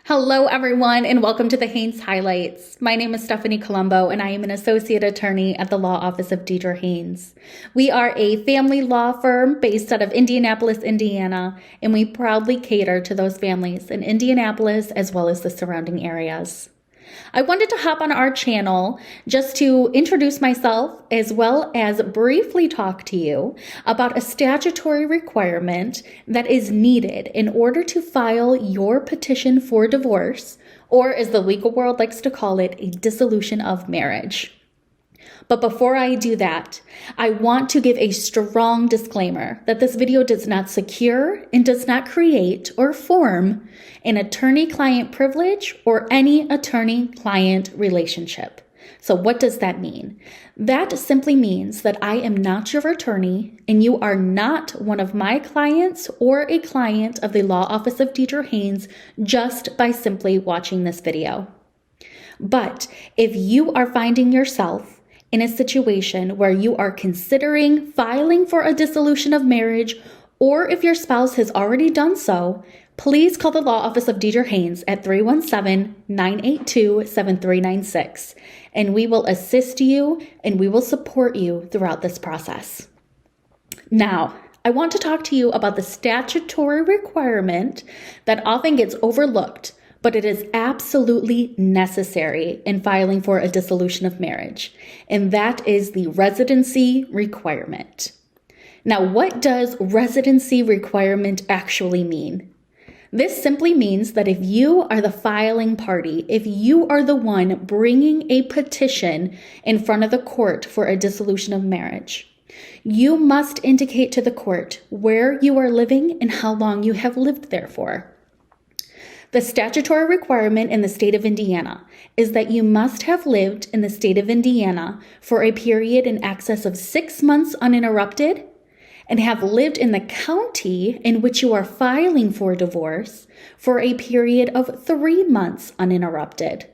Hello, everyone, and welcome to the Haynes Highlights. My name is Stephanie Colombo, and I am an associate attorney at the law office of Deidra Haynes. We are a family law firm based out of Indianapolis, Indiana, and we proudly cater to those families in Indianapolis as well as the surrounding areas. I wanted to hop on our channel just to introduce myself as well as briefly talk to you about a statutory requirement that is needed in order to file your petition for divorce, or as the legal world likes to call it, a dissolution of marriage. But before I do that, I want to give a strong disclaimer that this video does not secure and does not create or form an attorney-client privilege or any attorney-client relationship. So what does that mean? That simply means that I am not your attorney and you are not one of my clients or a client of the law office of Deidra Haynes just by simply watching this video. But if you are finding yourself in a situation where you are considering filing for a dissolution of marriage, or if your spouse has already done so, please call the law office of Deidra Haynes at 317-982-7396, and we will assist you and we will support you throughout this process. Now, I want to talk to you about the statutory requirement that often gets overlooked, but it is absolutely necessary in filing for a dissolution of marriage, and that is the residency requirement. Now, what does residency requirement actually mean? This simply means that if you are the filing party, if you are the one bringing a petition in front of the court for a dissolution of marriage, you must indicate to the court where you are living and how long you have lived there for. The statutory requirement in the state of Indiana is that you must have lived in the state of Indiana for a period in excess of 6 months uninterrupted and have lived in the county in which you are filing for divorce for a period of 3 months uninterrupted.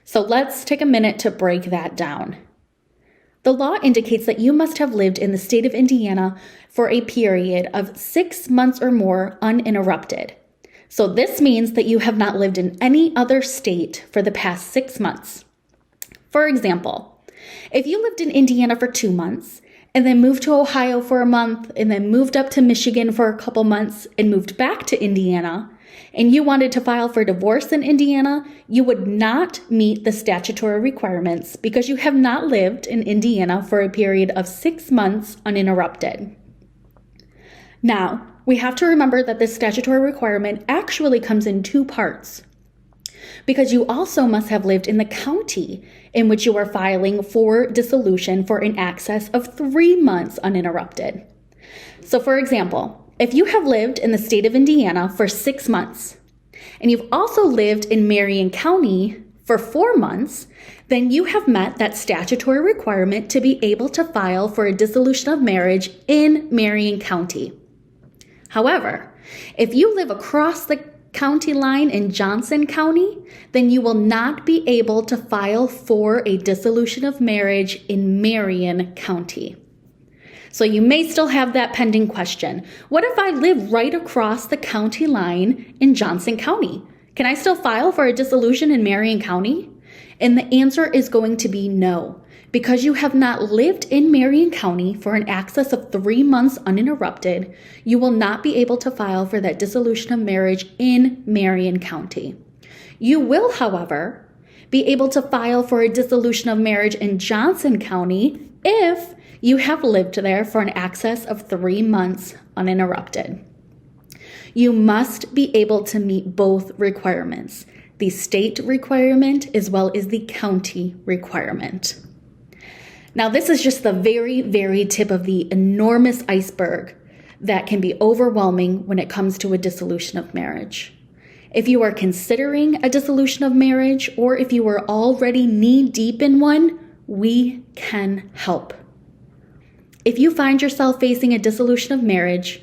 So let's take a minute to break that down. The law indicates that you must have lived in the state of Indiana for a period of 6 months or more uninterrupted. So this means that you have not lived in any other state for the past 6 months. For example, if you lived in Indiana for 2 months and then moved to Ohio for a month and then moved up to Michigan for a couple months and moved back to Indiana, and you wanted to file for divorce in Indiana, you would not meet the statutory requirements because you have not lived in Indiana for a period of 6 months uninterrupted. Now, we have to remember that this statutory requirement actually comes in 2 parts, because you also must have lived in the county in which you are filing for dissolution for an excess of 3 months uninterrupted. So for example, if you have lived in the state of Indiana for 6 months, and you've also lived in Marion County for 4 months, then you have met that statutory requirement to be able to file for a dissolution of marriage in Marion County. However, if you live across the county line in Johnson County, then you will not be able to file for a dissolution of marriage in Marion County. So you may still have that pending question. What if I live right across the county line in Johnson County? Can I still file for a dissolution in Marion County? And the answer is going to be no. Because you have not lived in Marion County for an excess of 3 months uninterrupted, you will not be able to file for that dissolution of marriage in Marion County. You will, however, be able to file for a dissolution of marriage in Johnson County if you have lived there for an excess of 3 months uninterrupted. You must be able to meet both requirements, the state requirement as well as the county requirement. Now, this is just the very, very tip of the enormous iceberg that can be overwhelming when it comes to a dissolution of marriage. If you are considering a dissolution of marriage, or if you are already knee-deep in one, we can help. If you find yourself facing a dissolution of marriage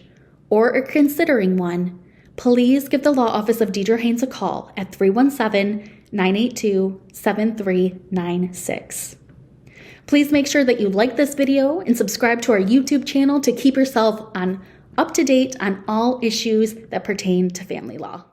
or are considering one, please give the law office of Deidra Haynes a call at 317-982-7396. Please make sure that you like this video and subscribe to our YouTube channel to keep yourself up to date on all issues that pertain to family law.